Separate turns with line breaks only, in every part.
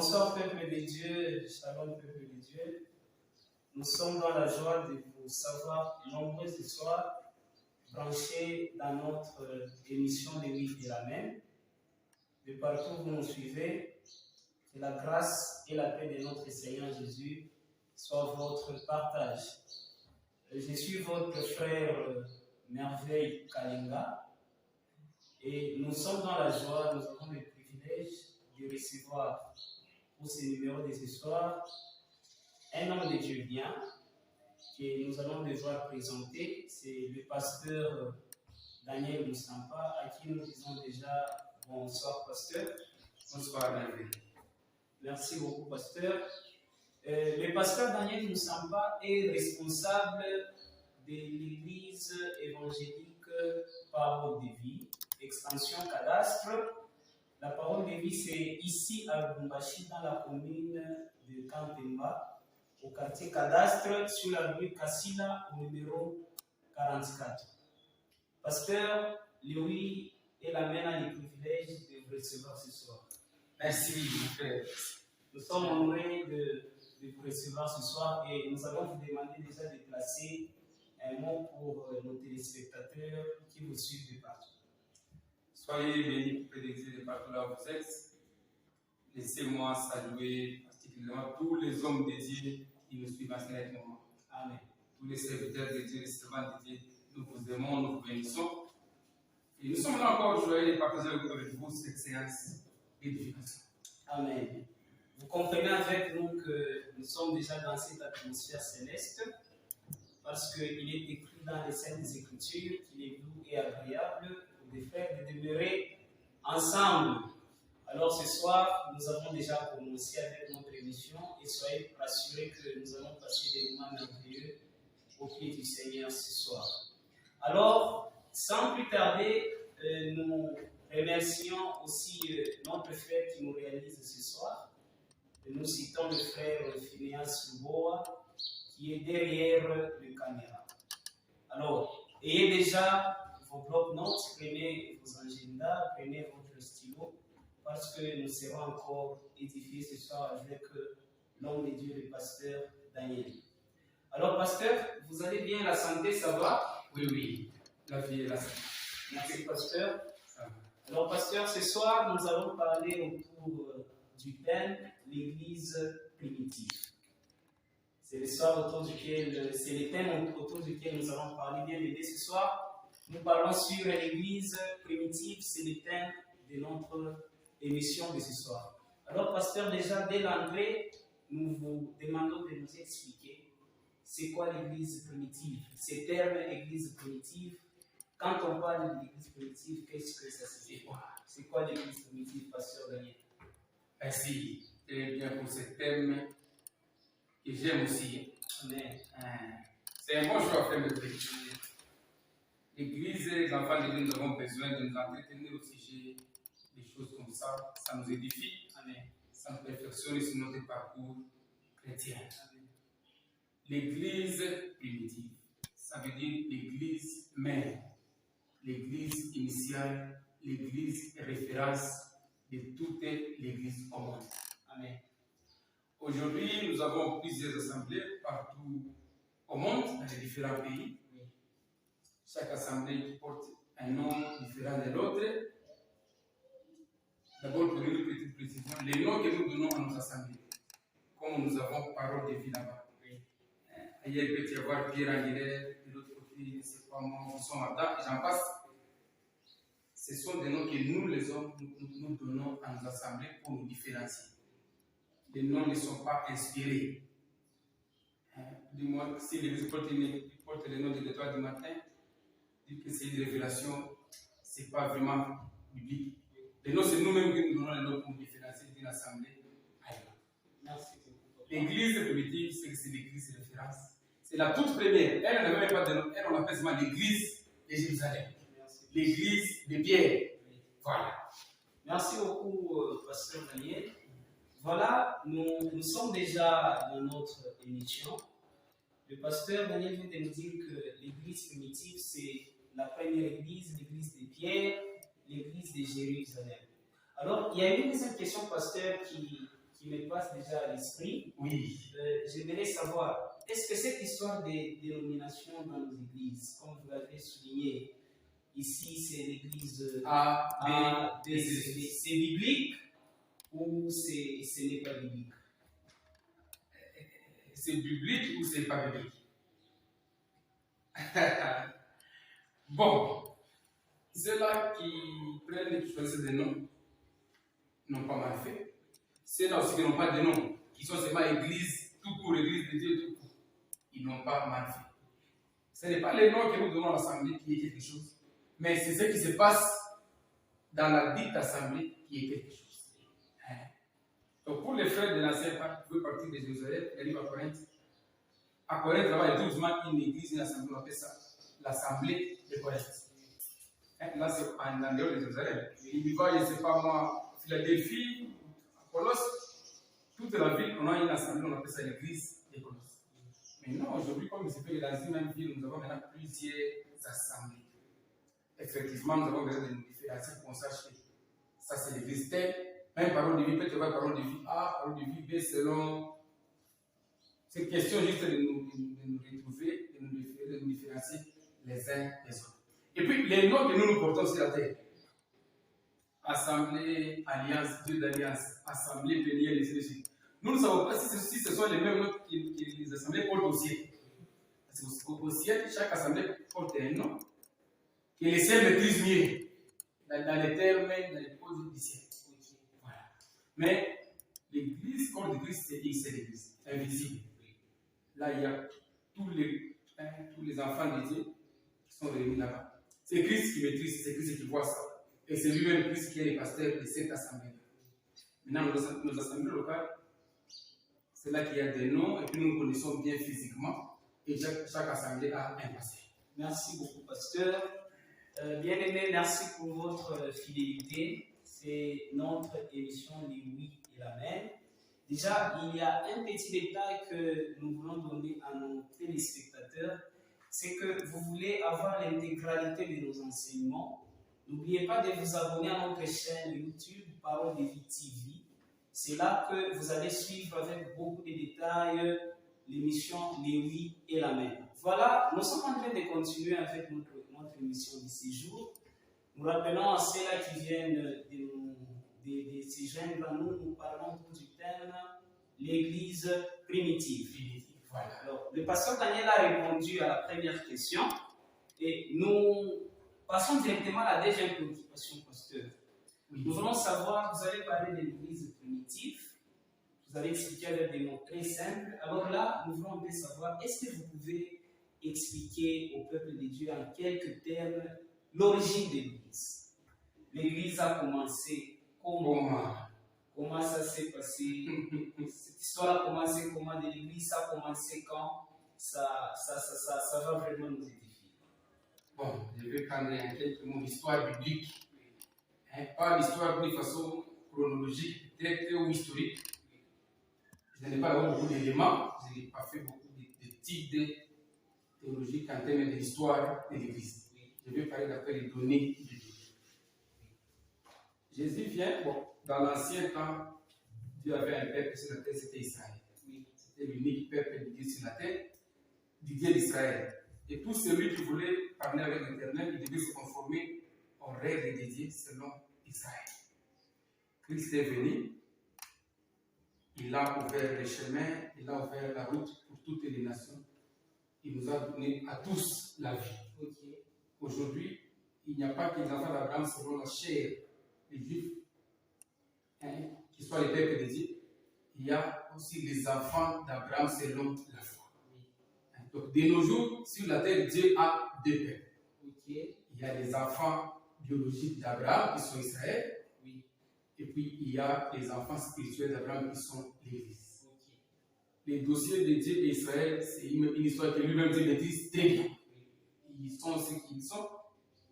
Bonsoir peuple de Dieu, shalom peuple de Dieu. Nous sommes dans la joie de vous savoir nombreux ce soir, branchés dans notre émission de Oui et l'Amen. De partout où vous nous suivez, que la grâce et la paix de notre Seigneur Jésus soient votre partage. Je suis votre frère Merveille Kalinga et nous sommes dans la joie, nous avons le privilège de recevoir pour ce numéro de ce soir un homme de Dieu bien que nous allons devoir présenter. C'est le pasteur Daniel Moussampa à qui nous disons déjà bonsoir pasteur.
Bonsoir Merveille.
Merci beaucoup pasteur. Le pasteur Daniel Moussampa est responsable de l'église évangélique Parole de Vie, extension cadastre. La Parole de Vie, c'est ici à Lubumbashi, dans la commune de Kantemba, au quartier cadastre, sur la rue Kassila, au numéro 44. Pasteur Louis et l'Amen a le privilège de vous recevoir ce soir.
Merci, mon frère.
Nous sommes honorés de vous recevoir ce soir et nous allons vous demander déjà de placer un mot pour nos téléspectateurs qui vous suivent de partout.
Soyez bénis, peuple de Dieu, de partout là où vous êtes. Laissez-moi saluer particulièrement tous les hommes de Dieu qui nous suivent à ce moment.
Amen.
Tous les serviteurs de Dieu, les servants de Dieu, nous vous aimons, nous vous bénissons. Et nous sommes là encore joyeux de partager avec vous cette séance d'édification.
Amen. Vous comprenez avec nous que nous sommes déjà dans cette atmosphère céleste parce qu'il est écrit dans les Saintes Écritures qu'il est doux et agréable pour des frères de demeurer ensemble. Alors ce soir, nous avons déjà commencé avec notre émission et soyez rassurés que nous allons passer des moments merveilleux au pied du Seigneur ce soir. Alors, sans plus tarder, nous remercions aussi notre frère qui nous réalise ce soir. Nous citons le frère Phineas Luboa qui est derrière le caméra. Alors, ayez déjà vos blocs-notes, prenez vos agendas, prenez votre stylo, parce que nous serons encore édifiés ce soir avec l'homme de Dieu, le pasteur Daniel. Alors, pasteur, vous allez bien, la santé, ça va?
Oui, la vie est la santé.
Merci, pasteur. Alors, pasteur, ce soir, nous allons parler autour du thème l'Église primitive. C'est le thème autour duquel nous allons parler bien aidé ce soir. Nous parlons sur l'Église primitive, c'est le thème de notre émission de ce soir. Alors, pasteur, déjà dès l'entrée, nous vous demandons de nous expliquer c'est quoi l'Église primitive. Ces termes Église primitive, quand on parle de l'Église primitive, qu'est-ce que ça signifie? C'est quoi l'Église primitive, pasteur Daniel?
Merci. Très bien pour ce thème que j'aime aussi.
Amen.
C'est un bon choix à faire de l'Église, les enfants de Dieu, nous avons besoin de nous entretenir au sujet des choses comme ça. Ça nous édifie.
Amen.
Ça nous perfectionne sur notre parcours chrétien. Amen. L'Église primitive, ça veut dire l'Église mère, l'Église initiale, l'Église référence de toute l'Église au monde.
Amen.
Aujourd'hui, nous avons plusieurs assemblées partout au monde, dans les différents pays. Chaque assemblée porte un nom différent de l'autre. D'abord, pour une petite précision, les noms que nous donnons à nos assemblées, comme nous avons parole de vie là-bas. Ailleurs, il peut y avoir Pierre Angelaire, de l'autre côté, je ne sais pas moi, Adam, et j'en passe. Ce sont des noms que nous, les hommes, nous donnons à nos assemblées pour nous différencier. Les noms ne sont pas inspirés. Dis-moi, si l'Église porte le nom de l'étoile du matin, dit que c'est une révélation, ce n'est pas vraiment biblique. Les noms, c'est nous-mêmes qui nous donnons les noms pour nous différencier d'une assemblée ailleurs.
Merci.
L'Église primitive, c'est l'Église référence. C'est la toute première. Elle n'a même pas de nom. Elle, on appelle seulement l'Église de Jérusalem. L'Église de Pierre. Voilà.
Merci beaucoup, pasteur Daniel. Voilà, nous sommes déjà dans notre émission. Le pasteur Daniel vient de nous dire que l'église primitive, c'est la première église, l'église de Pierre, l'église de Jérusalem. Alors, il y a une deuxième question, pasteur, qui qui me passe déjà à l'esprit.
Oui.
J'aimerais savoir, est-ce que cette histoire des dénominations dans nos églises, comme vous l'avez souligné, ici c'est l'église A, B, c'est biblique ou ce n'est pas biblique?
C'est biblique ou c'est pas biblique? Bon, ceux-là qui prennent et qui choisissent des noms n'ont pas mal fait. Ceux-là aussi qui n'ont pas de nom, qui sont seulement église, tout court, église de Dieu, tout court, ils n'ont pas mal fait. Ce n'est pas les noms que nous donnons à l'assemblée qui est quelque chose, mais c'est ce qui se passe dans la dite assemblée qui est quelque chose. Donc pour les frères de l'ancien pacte, qui veulent partir de Jérusalem, ils arrivent à Corinthe. À Corinthe, là-bas, il y a doucement une église, une assemblée, on appelle ça l'assemblée de Corinthe. Là, c'est en dehors de Jérusalem. Il y va, je ne sais pas moi, Philadelphie, Colosse, toute la ville, on a une assemblée, on appelle ça l'église de Colosse. Mais non, aujourd'hui, comme il se fait dans une même ville, nous avons maintenant plusieurs assemblées. Effectivement, nous avons besoin de nous différencier pour qu'on sache que ça, c'est l'église telle. Même parole de vie, peut-être parole de vie A, parole de vie B, selon. C'est question juste de nous retrouver, de nous différencier les uns des autres. Et puis, les noms que nous portons sur la terre. Assemblée, alliance, Dieu d'alliance, assemblée, plénière, et ainsi de suite. Nous ne savons pas si ce sont les mêmes noms que les assemblées portent au ciel. Parce qu'au ciel, chaque assemblée porte un nom que les ciels maîtrisent mieux. Dans les termes, dans les causes du ciel. Voilà. Mais l'église, corps de Christ, c'est l'église, invisible. Là, il y a tous les enfants de Dieu qui sont réunis là-bas. C'est Christ qui maîtrise, c'est Christ qui voit ça. Et c'est lui-même Christ qui est le pasteur de cette assemblée. Maintenant, nos assemblées locales, c'est là qu'il y a des noms et puis nous nous connaissons bien physiquement. Et chaque assemblée a un pasteur.
Merci beaucoup, pasteur. Bien-aimés, merci pour votre fidélité. C'est notre émission Les Oui et l'Amen. Déjà, il y a un petit détail que nous voulons donner à nos téléspectateurs, c'est que vous voulez avoir l'intégralité de nos enseignements. N'oubliez pas de vous abonner à notre chaîne YouTube Parole de Vie TV. C'est là que vous allez suivre avec beaucoup de détails l'émission Les Oui et l'Amen. Voilà, nous sommes en train de continuer avec notre émission de ces jours. Nous rappelons à ceux-là qui viennent de se joindre à nous, nous parlons du thème l'Église primitive.
Voilà.
Alors, le pasteur Daniel a répondu à la première question et nous passons directement à la deuxième préoccupation, pasteur. Oui. Nous voulons savoir, vous allez parler de l'Église primitive, vous allez expliquer avec des mots très simples. Alors là, nous voulons savoir, est-ce que vous pouvez expliquer au peuple de Dieu en quelques termes l'origine de l'Église? L'Église a commencé comment? Comment ça s'est passé? Cette histoire a commencé comment de l'Église? Ça a commencé quand? Ça va vraiment nous édifier.
Bon, je vais prendre en quelques mots l'histoire biblique. Pas l'histoire de façon chronologique, directe ou historique. Je n'ai pas beaucoup d'éléments, je n'ai pas fait beaucoup de types de théologiques en termes de l'histoire de l'Église. Je vais parler d'après les données de Dieu. Jésus vient, bon, dans l'ancien temps, Dieu avait un peuple sur la terre, c'était Israël. Oui, c'était l'unique peuple de Dieu sur la terre, du Dieu d'Israël. Et tout celui qui voulait parler avec l'Éternel, il devait se conformer aux règles de Dieu selon Israël. Christ est venu, il a ouvert les chemins, il a ouvert la route pour toutes les nations. Il nous a donné à tous la vie. Okay. Aujourd'hui, il n'y a pas que les enfants d'Abraham selon la chair, les Juifs, qui soient les peuples de Dieu. Il y a aussi les enfants d'Abraham selon la foi. Donc, de nos jours, sur la terre, Dieu a deux peuples. Okay. Il y a les enfants biologiques d'Abraham qui sont Israël. Oui. Et puis, il y a les enfants spirituels d'Abraham qui sont l'Église. Okay. Les dossiers de Dieu et Israël, c'est une histoire que lui-même Dieu maîtrise très bien. Ils sont ce qu'ils sont.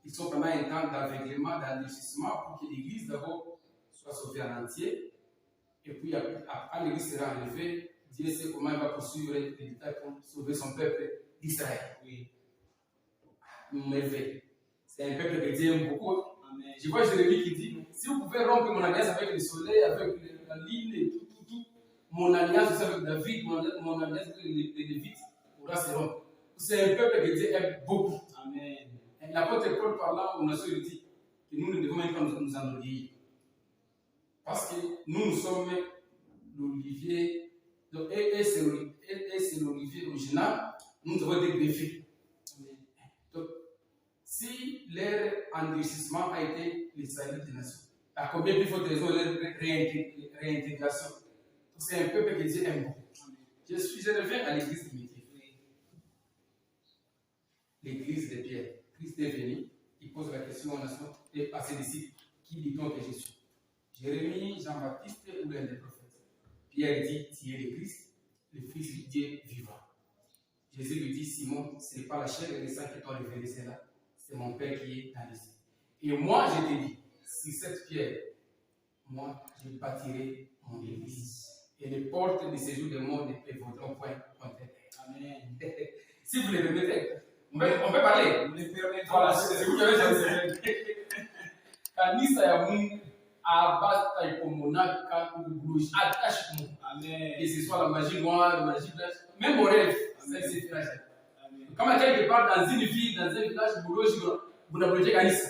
Ils sont pendant un temps d'aveuglement, d'enrichissement pour que l'Église d'abord soit sauvée en entier. Et puis, après l'Église sera enlevée, Dieu sait comment il va poursuivre les détails pour sauver son peuple d'Israël. Oui. Merveille. C'est un peuple que Dieu aime beaucoup. Amen. Je vois Jérémie qui dit, si vous pouvez rompre mon alliance avec le soleil, avec la lune et tout, mon alliance aussi avec David, mon alliance avec les Lévites pourra se rompre. C'est un peuple que Dieu aime beaucoup.
Amen.
L'apôtre Paul parlant aux nations, il dit que nous ne devons même pas nous enorgueillir. Parce que nous sommes l'olivier, et c'est l'olivier original, nous avons été greffés. Donc, si leur enrichissement a été le salut des nations, à combien plus faut raison leur réintégration? C'est un peuple que Dieu aime beaucoup. Je reviens à l'église primitive. L'église de Pierre. Christ est venu, il pose la question aux nations et à ses disciples, qui dit-on que je suis? Jérémie, Jean-Baptiste ou l'un des prophètes? Pierre dit, tu es le Christ, le Fils du Dieu vivant. Jésus lui dit, Simon, ce n'est pas la chair et le sang qui t'ont révélé cela, c'est mon Père qui est dans les cieux. Et moi, je te dis, si cette pierre, moi, je bâtirai mon église. Et les portes de séjour du monde ne prévaudront point contre elle.
Amen.
Si vous le permettez, on peut parler.
Vous le permettez.
Voilà, c'est vous qui avez dit. Kanisa ya Mungu abata ikomona kakuguruji attache Mungu.
Amen.
Que ce soit la magie noire, la magie blanche, même au rêve, ça c'est fait. Comme quelque part dans une ville, dans un village boulogi, vous n'avez Kanisa.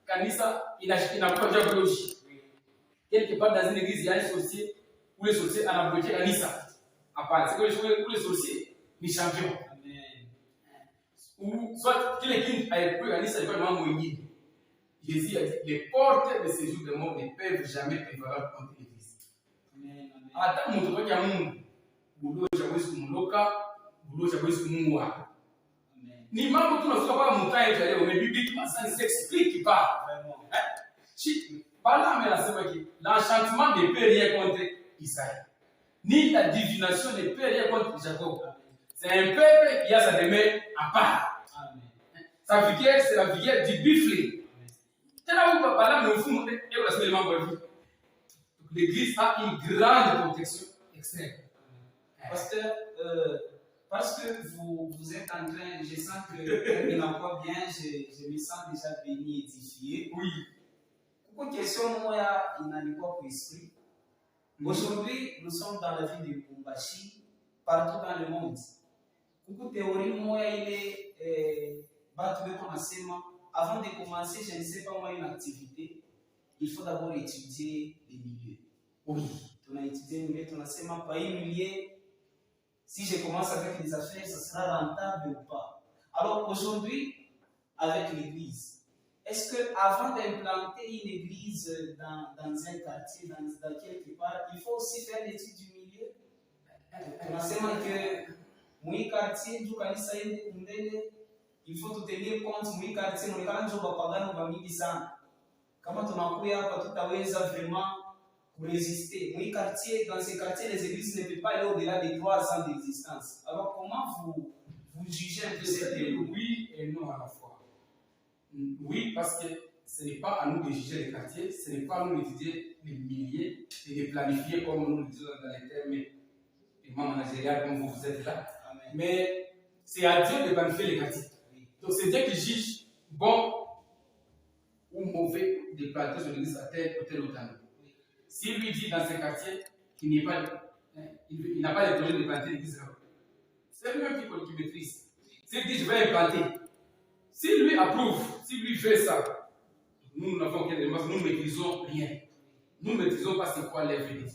Kanisa inakuwa déjà boulogi. Quelque part dans une église, il y a un sorcier, où les sorciers ont bloqué Kanisa. À part, c'est que les sorciers, les champions. Ou soit que les a éprouvé Kanisa, il va vraiment mourir. Jésus a dit, les portes de séjour de mort ne peuvent jamais prévaloir contre l'église. Ata muntu kwa Mungu, buloja wesu kumuloka, buloja wesu kumuwa. Ni mambo tunasoma kwa mtaye leo, mais bibliquement ça ne s'explique pas. Vraiment. Balaam anasema que l'enchantement ne peut rien contre Israël. Ni la divination ne peut rien contre Jacob. C'est un peuple qui a sa demeure à part. Sa vigueur, c'est la vigueur du buffle. L'église a une grande protection extrême.
Pasteur, parce que vous êtes en train, je sens que il n'emploie bien, je me sens déjà béni, édifié.
Oui.
Pourquoi question, moi, il n'a pas pour esprit. Aujourd'hui, nous sommes dans la ville de Kumbashi, partout dans le monde. Beaucoup de théories, moi, il est battu de commencement. Avant de commencer, je ne sais pas moi, une activité, il faut d'abord étudier les milieux.
Oui.
On a étudié les milieux, on a seulement pas un milieu. Si je commence avec les affaires, ça sera rentable ou pas. Alors aujourd'hui, avec l'église, est-ce qu'avant d'implanter une église dans un quartier, dans quelque part, il faut aussi faire l'étude du milieu? On a seulement que mon quartier, du kanisa il faut tenir compte mon quartier, mon quartier, on va pagar nos familles sana. Kama tunakuya hapa tutaweza vraiment résister. Mon quartier, dans ces quartiers, les églises ne peuvent pas aller au-delà de 3 ans d'existence. Alors comment vous jugez un peu cette théorie?
Oui et non à la fois. Oui, parce que ce n'est pas à nous de juger les quartiers, ce n'est pas à nous d'étudier les milliers et de planifier comme nous le disons dans les termes purement managériales comme vous êtes là. Amen. Mais c'est à Dieu de planifier les quartiers. Donc c'est Dieu qui juge bon ou mauvais de planter son église à tel ou tel autre endroit. S'il lui dit dans ce quartier qu'il n'a pas le projet de planter l'église là, c'est lui-même qui maîtrise. S'il dit je vais implanter, s'il lui approuve, s'il lui fait ça, nous n'avons aucun élément, nous ne maîtrisons rien. Nous ne maîtrisons pas c'est quoi l'avenir.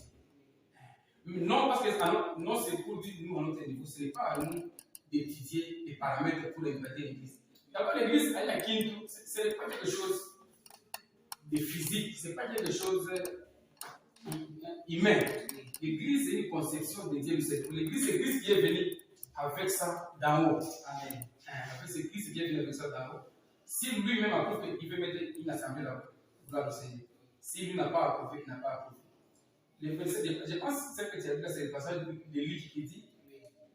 Non, parce que non, c'est pour dire nous à notre niveau, ce n'est pas à nous d'étudier les paramètres pour implanter l'église. D'abord, l'église à Yakintu, ce n'est pas quelque chose de physique, ce n'est pas quelque chose humain. L'église, c'est une conception de Dieu. L'église, c'est Christ qui est venu avec ça d'en haut. Amen. Après, c'est Christ qui est venu avec ça d'en haut. Si lui-même approuve, il peut mettre une assemblée là-haut. Gloire au Seigneur. Si lui n'a pas approuvé, il n'a pas approuvé. Je pense que c'est le passage de Luc qui dit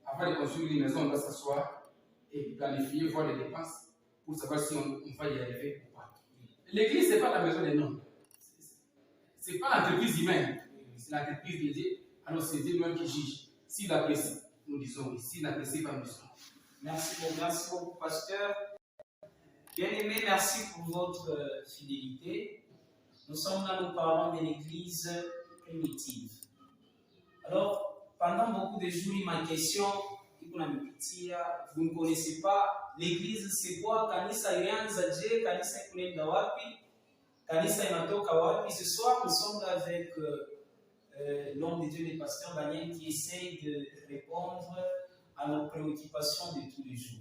avant de construire une maison, on doit s'asseoir et planifier, voir les dépenses pour savoir si on va y arriver ou pas. L'église, ce n'est pas la maison des noms. Ce n'est pas l'entreprise humaine. C'est l'entreprise de Dieu. Alors c'est Dieu lui-même qui juge. S'il apprécie, nous disons oui. S'il n'apprécie pas, nous disons oui.
Merci beaucoup, pasteur. Bien-aimé, merci pour votre fidélité. Nous sommes là, nous parlons de l'église primitive. Alors, pendant beaucoup de jours, ma question, vous ne connaissez pas l'église, c'est quoi? Kanisa ilianza je? Kanisa ikunaenda wapi? Kanisa inatoka wapi? Ce soir, nous sommes avec l'homme de Dieu, le pasteur Daniel, qui essaye de répondre à nos préoccupations de tous les jours.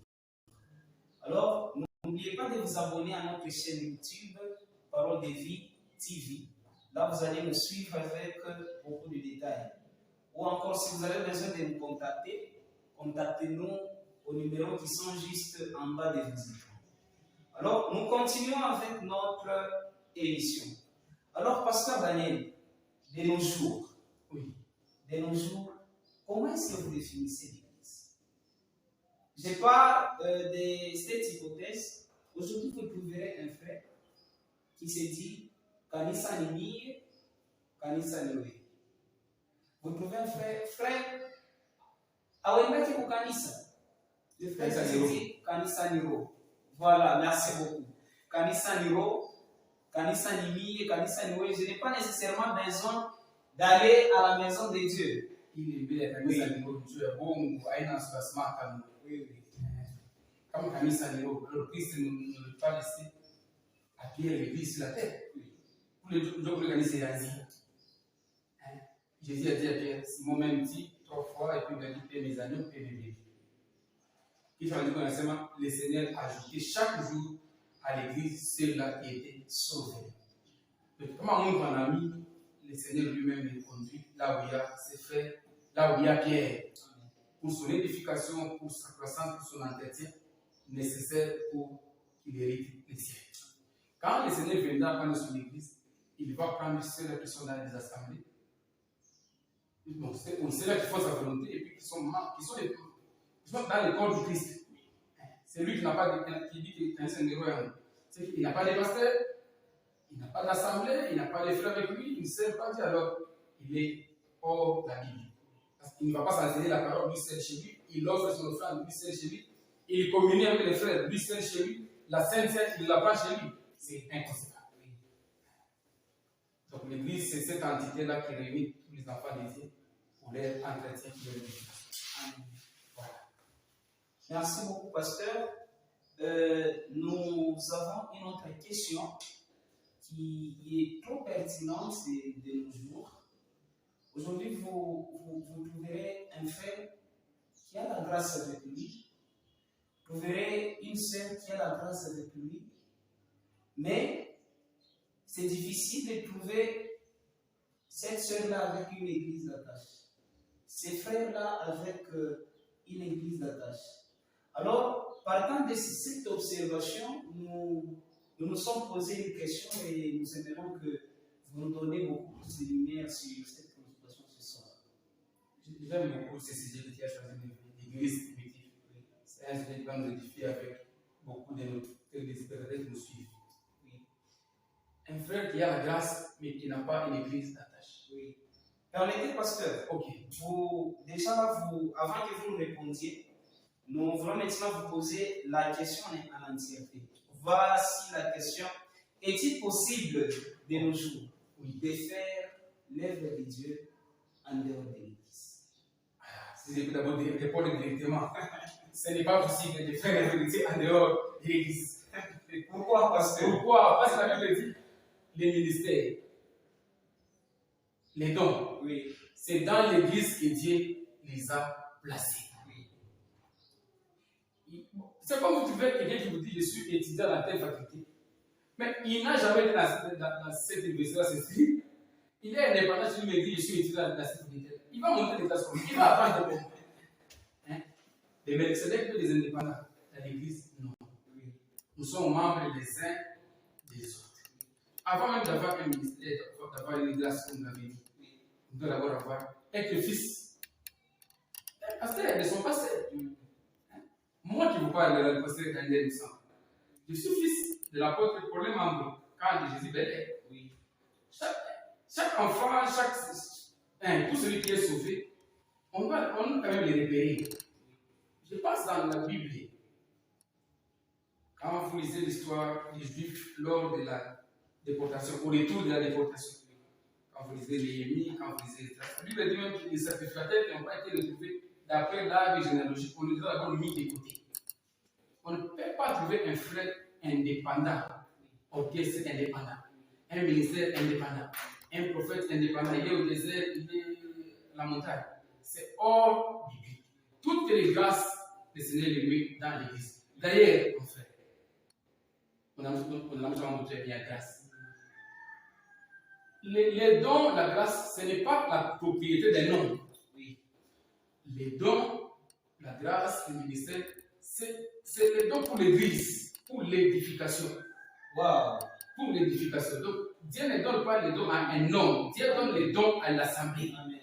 Alors, n'oubliez pas de vous abonner à notre chaîne YouTube, Parole de Vie TV. Là, vous allez nous suivre avec beaucoup de détails. Ou encore, si vous avez besoin de nous contacter, contactez-nous aux numéros qui sont juste en bas de vos écrans. Alors, nous continuons avec notre émission. Alors, pasteur Daniel, de nos jours, comment est-ce que vous définissez l'Église? Je parle de cette hypothèse. Aujourd'hui, vous trouverez un frère qui se dit Kanisa ni mie, Kanisa ni wewe. Vous trouvez un frère awendaki ku kanisa. Le frère qui se dit Kanisa ni ro. Voilà, merci beaucoup. Kanisa ni ro, Kanisa ni mie, Kanisa ni wewe. Je n'ai pas nécessairement besoin d'aller à la maison de Dieu.
Il est bien, Kanisa ni ro, Dieu est bon, aina sasma kama. Comme Kanisa ni ro, le Christ ne veut pas laisser à Pierre l'église sur la terre. Pour le jour où Kanisa est assis. Jésus a dit à Pierre, Simon dit 3 fois, et puis il a dit, paie mes agneaux, paie mes bébés. Il faut dire que le Seigneur a ajouté chaque jour à l'église ceux-là qui étaient sauvés. Comment on a mis, le Seigneur lui-même les conduit là où il y a ses frères, là où il y a Pierre, pour son édification, pour sa croissance, pour son entretien nécessaire pour qu'il hérite les cieux. Quand le Seigneur viendra prendre son église, il va prendre ceux-là qui sont dans les assemblées. Bon, c'est là qui font sa volonté et puis qui sont dans le corps du Christ. C'est lui qui n'a pas qui dit qu'il est un héros. Il n'a pas de pasteur, il n'a pas d'assemblée, il n'a pas de frères avec lui, il ne sert pas Dieu, alors il est hors de la Bible. Parce qu'il ne va pas s'enseigner la parole, lui seul chez lui, il offre son offrande, lui seul chez lui, il communie avec les frères, lui seul chez lui, la Sainte Seine, il ne l'a pas chez lui. C'est inconcevable. Donc l'église, c'est cette entité-là qui réunit tous les enfants des dieux pour leur entretien et leur éducation. Voilà.
Merci beaucoup, pasteur. Nous avons une autre question qui est trop pertinente de nos jours. Aujourd'hui, vous trouverez un frère qui a la grâce avec lui. Vous verrez une sœur qui a la grâce avec lui. Mais c'est difficile de trouver cette sœur-là avec une église d'attache. Ces frères-là avec une église d'attache. Alors, partant de cette observation, nous nous sommes posé une question et nous espérons que vous nous donnez beaucoup plus de lumière sur cette préoccupation ce soir.
J'aime beaucoup ce sujet que tu as choisi, l'église primitive. C'est un sujet qui va nous édifier avec beaucoup de notre désespérés de nous suivre. Oui. Un frère qui a la grâce, mais qui n'a pas une église d'attache.
Oui. Permettez, pasteur.
Ok.
Déjà là, avant que vous nous répondiez, nous voulons maintenant vous poser la question en entièreté. Voici la question. Est-il possible de nos jours de faire l'œuvre de Dieu en dehors de l'Église?
Si je peux d'abord répondre directement, ce n'est pas possible de faire l'œuvre de Dieu en dehors de l'Église.
Pourquoi, pasteur?
Pourquoi? Parce que la Bible dit les ministères, les dons, oui, c'est dans l'Église que Dieu les a placés. C'est comme vous trouvez quelqu'un qui vous dit je suis étudiant dans telle faculté. Mais il n'a jamais été dans cette université-là, c'est écrit. Il est indépendant, je lui dis je suis étudiant dans cette faculté. Il va monter des classes, il va apprendre des cours. Les Melchizedek, les indépendants. Dans l'église, non. Nous sommes membres les uns des autres. Avant même d'avoir un ministère, d'avoir une grâce, comme vous l'avez dit, nous devons d'abord être le fils. Un pasteur de son passé. Moi qui vous parle de la pasteur Daniel Moussa, je suis fils de l'apôtre Paul membre quand Jésus bélait. Oui. Chaque enfant, tout celui qui est sauvé, on doit quand même les repérer. Je passe dans la Bible. Quand vous lisez l'histoire des Juifs lors de la déportation, au retour de la déportation, quand vous lisez Néhémie, quand vous lisez la Bible dit même que les sacrificateurs qui n'ont pas été retrouvés d'après l'arbre généalogique, on les a d'abord mis de côté. On ne peut pas trouver un frère indépendant, orchestre indépendant, un ministère indépendant, un prophète indépendant. Il est au désert, il est à la montagne. C'est hors biblique. Toutes les grâces, le Seigneur les met dans l'église. D'ailleurs, mon frère, on a très bien grâce. Les dons, la grâce, ce n'est pas la propriété des noms. Oui. Les dons, la grâce, le ministère, c'est les dons pour l'église, pour l'édification.
Wow.
Pour l'édification. Donc, Dieu ne donne pas les dons à un homme, Dieu donne les dons à l'assemblée.
Amen.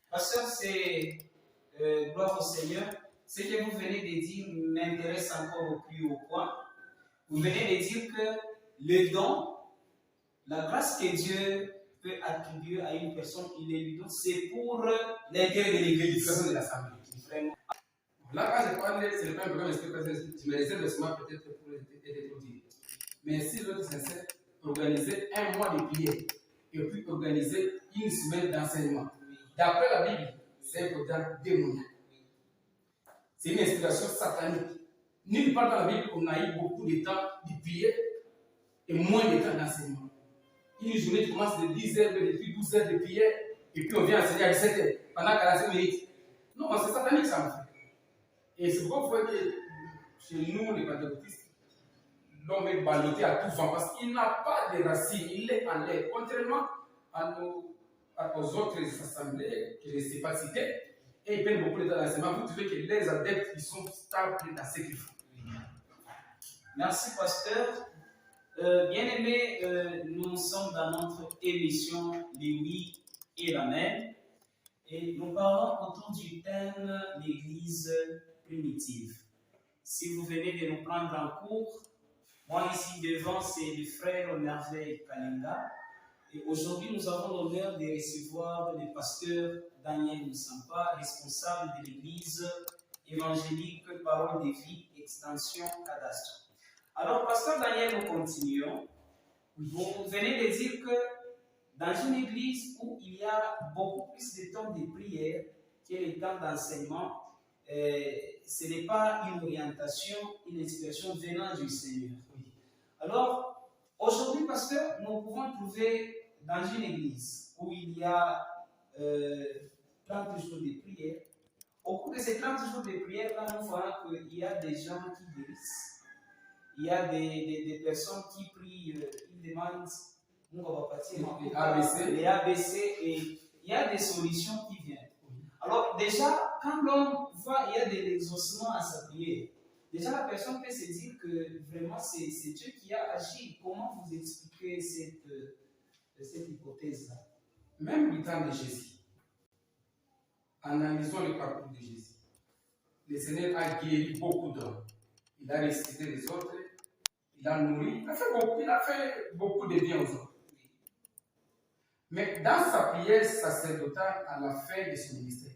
Pasteur, c'est gloire au Seigneur. Ce que vous venez de dire m'intéresse encore au plus haut point. Vous venez de dire que le don, la grâce que Dieu peut attribuer à une personne, il est lui donne, c'est pour l'intérêt de l'église.
De l'assemblée.
Vraiment.
Là, quand je parle, ce n'est pas un problème, je me réserve le soir peut-être pour être trop dire. Mais si l'autre est sincère, organiser un mois de prière et puis organiser une semaine d'enseignement. D'après la Bible, c'est un programme démoniaque. C'est une inspiration satanique. Nulle part dans la Bible, on a eu beaucoup de temps de prière et moins de temps d'enseignement. Une journée, tu commences de 10 heures, depuis 12 heures de prière, et puis on vient enseigner à 17 heures, pendant 45 minutes. Non, c'est satanique ça, en fait. Et c'est pourquoi que chez nous, les pentecôtistes, l'homme est ballotté à tout vent, parce qu'il n'a pas de racines, il est en l'air. Contrairement aux autres assemblées, que je ne sais pas citer, et ils prennent beaucoup de temps d'enseignement, vous trouvez que les adeptes, ils sont stables dans ce qu'ils font.
Merci, pasteur. Bien-aimés, nous sommes dans notre émission Les Oui et l'Amen. Et nous parlons autour du thème l'Église primitive. Si vous venez de nous prendre en cours, moi ici devant, c'est le frère Merveille Kalinga. Et aujourd'hui, nous avons l'honneur de recevoir le pasteur Daniel Moussampa, responsable de l'Église évangélique Parole de Vie, extension Cadastre. Alors, pasteur Daniel, nous continuons. Vous venez de dire que dans une église où il y a beaucoup plus de temps de prière que le temps d'enseignement, ce n'est pas une orientation, une inspiration venant du Seigneur. Alors, aujourd'hui, pasteur, nous pouvons trouver dans une église où il y a 30 jours de prière. Au cours de ces 30 jours de prière, là, nous voyons qu'il y a des gens qui guérissent. Il y a des personnes qui prient, ils demandent les ABC et il y a des solutions qui viennent. Alors déjà, quand l'homme voit qu'il y a de l'exaucement à sa prière, déjà la personne peut se dire que vraiment c'est Dieu qui a agi. Comment vous expliquez cette hypothèse-là?
Même du temps de Jésus, analysons le parcours de Jésus. Le Seigneur a guéri beaucoup d'hommes. Il a ressuscité les autres, il a nourri, il a fait beaucoup de bien aux autres. Mais dans sa prière sacerdotale à la fin de son ministère,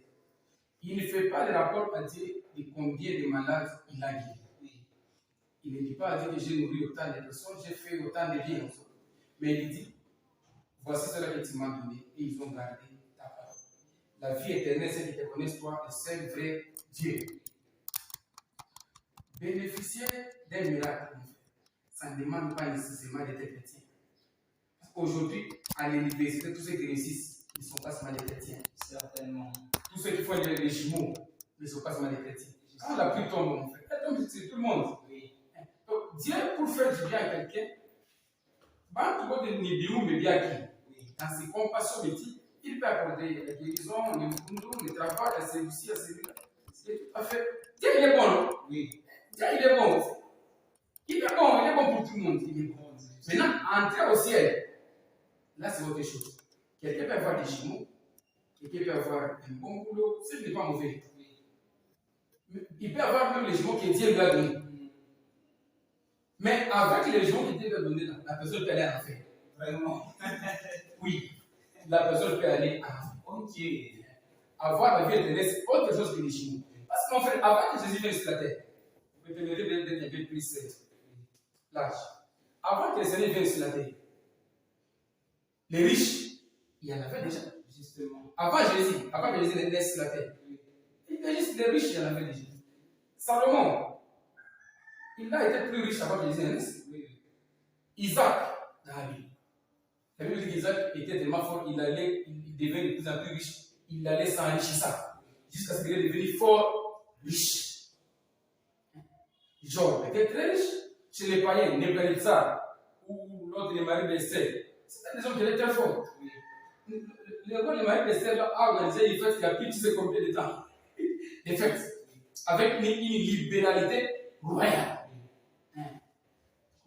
il ne fait pas de rapport à Dieu de combien de malades il a guéri. Il ne dit pas à Dieu que j'ai nourri autant de personnes, j'ai fait autant de bien aux autres. Mais il dit, voici cela que tu m'as donné, et ils ont gardé ta parole. La vie éternelle, c'est qu'ils te connaissent toi, le seul vrai Dieu. Bénéficier d'un miracle, ça ne demande pas nécessairement d'être chrétien. Aujourd'hui, à l'université, tous ceux qui réussissent ne sont pas seulement des chrétiens.
Certainement.
Tous ceux qui font les jumeaux ne sont pas seulement des chrétiens. Quand la pluie tombe, on fait. Elle tombe sur tout le monde. Oui. Donc, Dieu, pour faire du bien à quelqu'un, dans ses compassions métiers, il peut accorder la guérison, le travail, la séduction, la séduction. C'est tout à fait. Dieu, il est bon, non? Oui. Dieu, il est bon. Il est bon pour tout le monde. Il est bon. Maintenant, entrer au ciel, là, c'est autre chose. Quelqu'un peut avoir des jumeaux, quelqu'un peut avoir un bon boulot, ce n'est pas mauvais. Il peut avoir même les jumeaux que Dieu lui a donnés. Mais avec les jumeaux que Dieu lui a donnés, la personne peut aller en enfer.
Vraiment.
Oui, la personne peut aller en enfer.
Ok.
Avoir la vie éternelle, c'est autre chose que les jumeaux. Parce qu'en fait, avant que Jésus vienne sur la terre, vous me permettez d'être un peu plus large. Avant que le Seigneur vienne sur la terre, les riches, il y en avait déjà.
Justement.
Avant Jésus naisse sur la terre, il était juste des riches, il y en avait déjà. Salomon, il a été plus riche avant Jésus naisse. Isaac, dans la Bible. La Bible dit qu'Isaac était tellement fort, il devait de plus en plus riche. Il allait s'enrichir jusqu'à ce qu'il est devenu fort, riche. Job était très riche. Chez les païens, Nebuchadnezzar, ou l'autre, les maris d'Esther, c'était des hommes qui étaient très forts. Le mari d'Esther a organisé une fête qui a pris tu sais combien de temps. Des fêtes. Avec une libéralité royale.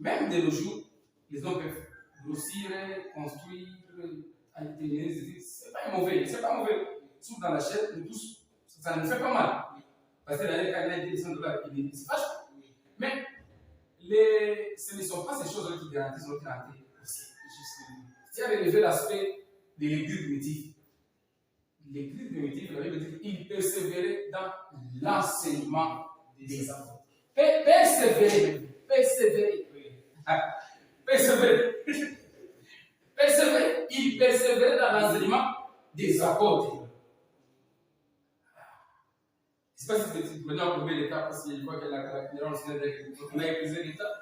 Même de nos jours, les hommes peuvent grossir, construire, alterner. C'est pas mauvais. Surtout dans la chair, nous tous, ça nous fait pas mal. Parce que l'année quand il a été $100, il se fâche. Mais ce ne sont pas ces choses-là qui garantissent notre entrée aussi. Si on a relevé l'aspect de l'église primitive, la Bible dit qu'il persévérait dans l'enseignement des apôtres. Persévérer. Il persévérait dans l'enseignement des apôtres. Je ne sais pas si tu peux trouver l'état parce qu'il faut que la caractérisation on a épuisé l'état.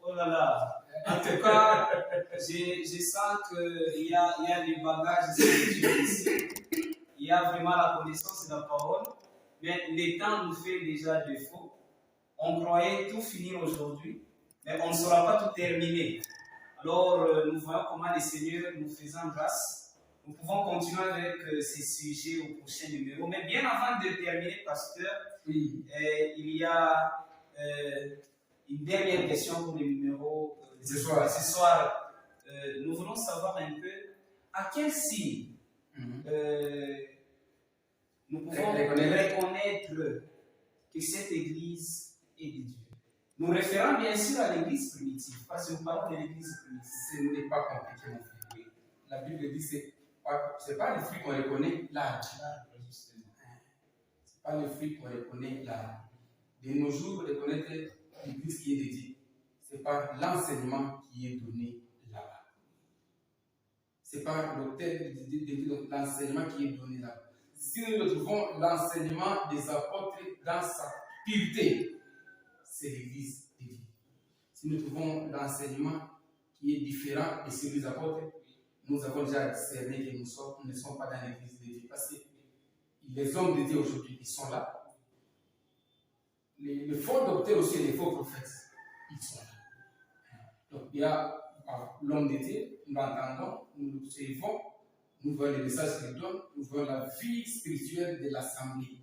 Oh là là. En tout cas, je sens qu'il y a des bagages spirituels ici. Il y a vraiment la connaissance de la parole. Mais le temps nous fait déjà défaut. On croyait tout finir aujourd'hui, mais on ne saura pas tout terminer. Alors, nous voyons comment le Seigneur nous faisant grâce. Nous pouvons continuer avec ces sujets au prochain numéro. Mais bien avant de terminer, pasteur, il y a une dernière question pour le numéro
ce soir.
Ce soir, nous voulons savoir un peu à quel signe nous pouvons reconnaître que cette église est de Dieu. Nous référons bien sûr à l'église primitive, parce que nous parlons de l'église primitive.
Ce n'est pas compliqué, mon frère. La Bible dit que ce n'est pas le fruit qu'on reconnaît l'arbre. Ce n'est pas le fruit qu'on reconnaît l'arbre. De nos jours, reconnaître l'église qui est dédiée, c'est par l'enseignement qui est donné là-bas. C'est par l'autel de l'enseignement qui est donné là-bas. Si nous retrouvons l'enseignement des apôtres dans sa pureté, c'est l'église de Dieu. Si nous trouvons l'enseignement qui est différent de celui des apôtres, nous avons déjà discerné que nous ne sommes pas dans l'église de Dieu. Parce que les hommes de Dieu aujourd'hui, ils sont là. Les faux docteurs aussi et les faux prophètes, ils sont là. Donc il y a l'homme de Dieu, nous l'entendons, nous l'observons, nous voyons les messages qu'il donne, nous voyons la vie spirituelle de l'assemblée.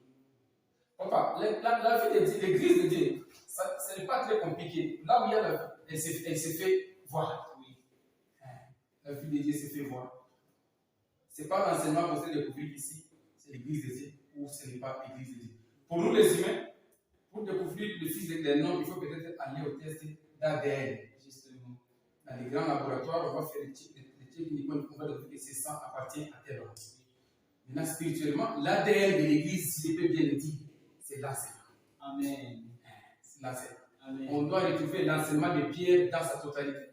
Papa, la vie de Dieu, l'église de Dieu, ce n'est pas très compliqué. Là où il y a la vie, elle se fait voir. Oui. La vie de Dieu se fait voir. Ce n'est pas l'enseignement qu'on s'est découvert ici, c'est l'église de Dieu, ou ce n'est pas l'église de Dieu. Pour nous les humains, pour découvrir le fils d'un homme, il faut peut-être aller au test d'ADN. Justement. Dans les grands laboratoires, on va faire des tests cliniques, on va découvrir que ce sang appartient à tel homme. Maintenant, spirituellement, l'ADN de l'église, si je peux bien le dire, c'est l'enseignement. Amen. C'est l'enseignement. Amen. On doit retrouver l'enseignement de Pierre dans sa totalité.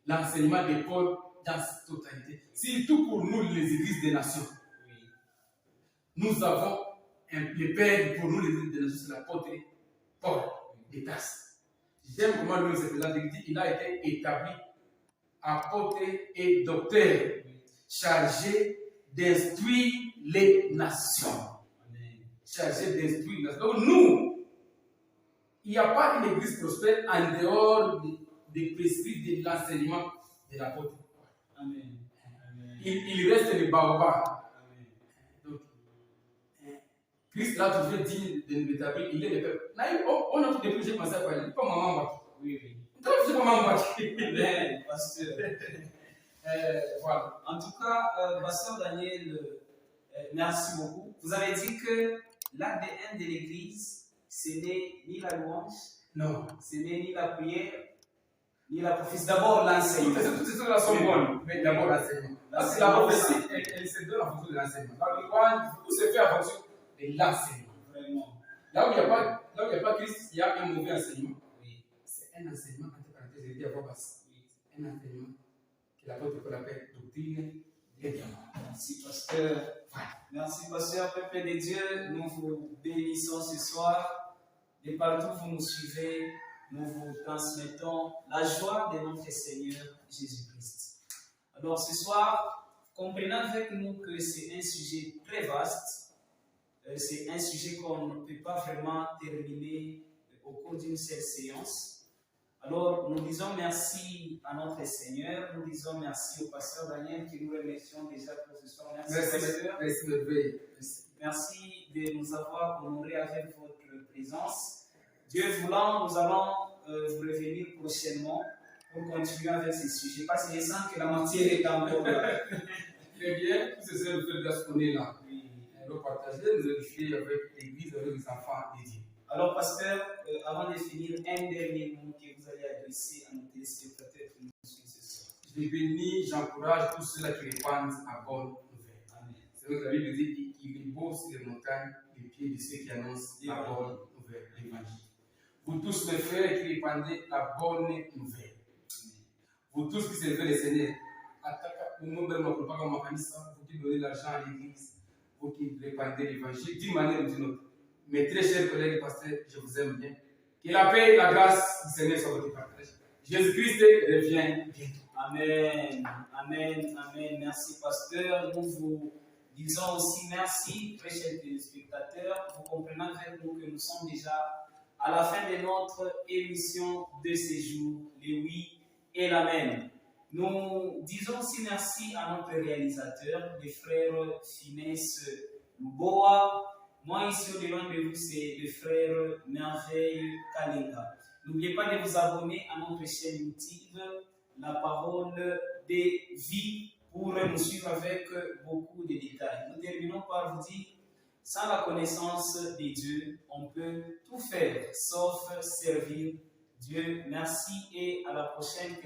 L'enseignement de Paul dans sa totalité. Surtout pour nous, les églises des nations. Oui. Nous avons le Père pour nous, les églises des nations, c'est l'apôtre Paul de Tarse. J'aime comment lui se présente. Il a été établi apôtre et docteur, chargé d'instruire les nations. Amen. Chargé d'instruire les nations. Donc nous, il n'y a pas une église prospère en dehors des prescrits de l'enseignement de l'apôtre. Amen. Amen. Il reste le baobab. Amen. Donc, Christ l'a toujours dit de nous établir, il est le peuple. On a tout depuis, j'ai pensé à quoi? Il n'est pas maman. Oui, oui. C'est pas maman. Amen, pasteur. Voilà. En tout cas, pasteur Daniel, merci beaucoup. Vous avez dit que l'ADN de l'église, ce n'est ni la louange, non, ce n'est ni la prière, ni la prophétie. D'abord l'enseignement. Toutes ces choses-là sont bonnes, mais d'abord l'enseignement. Parce que la prophétie, elle se donne en fonction de l'enseignement. La louange, tout se fait en fonction de l'enseignement. Vraiment. Là où il n'y a pas Christ, il y a un mauvais enseignement. Oui. C'est un enseignement, entre parenthèses, je dis à voix basse. Oui. Un enseignement que l'apôtre Paul appelle doctrine les diamants.
Merci, pasteur. Merci, pasteur, peuple de Dieu. Nous vous bénissons ce soir. De partout où vous nous suivez, nous vous transmettons la joie de notre Seigneur Jésus-Christ. Alors, ce soir, comprenez avec nous que c'est un sujet très vaste. C'est un sujet qu'on ne peut pas vraiment terminer au cours d'une seule séance. Alors, nous disons merci à notre Seigneur, nous disons merci au pasteur Daniel qui nous remercions déjà pour ce soir. Merci, pasteur. Merci de nous avoir honorés avec votre présence. Dieu voulant, nous allons vous revenir prochainement pour continuer avec ce sujet. Parce que je sens que la matière est encore là.
Très bien, tous ces œuvres de gastronomie là, nous partager, nous édifier avec l'église, avec les enfants dédiés.
Alors, pasteur, avant de finir, un dernier mot que vous allez adresser à nos téléspectateurs qui nous suivent ce soir.
Je bénis, j'encourage tous ceux-là qui répandent la bonne nouvelle. Amen. C'est vrai que la Bible dit qu'il est beau sur les montagnes, les pieds de ceux qui annoncent la bonne nouvelle, l'évangile. Vous tous mes frères qui répandez la bonne nouvelle. Vous tous qui servez le Seigneur, vous qui donnez l'argent à l'église, vous qui répandez l'évangile d'une manière ou d'une autre. Mes très chers collègues pasteurs, je vous aime bien. Que la paix et la grâce du Seigneur soient votre partage. Jésus-Christ revient bientôt.
Amen. Amen. Amen. Merci, pasteur. Nous vous disons aussi merci, très chers téléspectateurs. Vous comprenez avec nous que nous sommes déjà à la fin de notre émission de ce jour, le oui et l'amen. Nous disons aussi merci à notre réalisateur, le frère Finesse Luboa. Moi, ici, au-devant de vous, c'est le frère Merveille Kalinga. N'oubliez pas de vous abonner à notre chaîne YouTube, La Parole des Vies, pour nous suivre avec beaucoup de détails. Nous terminons par vous dire, sans la connaissance de Dieu, on peut tout faire, sauf servir Dieu. Merci et à la prochaine.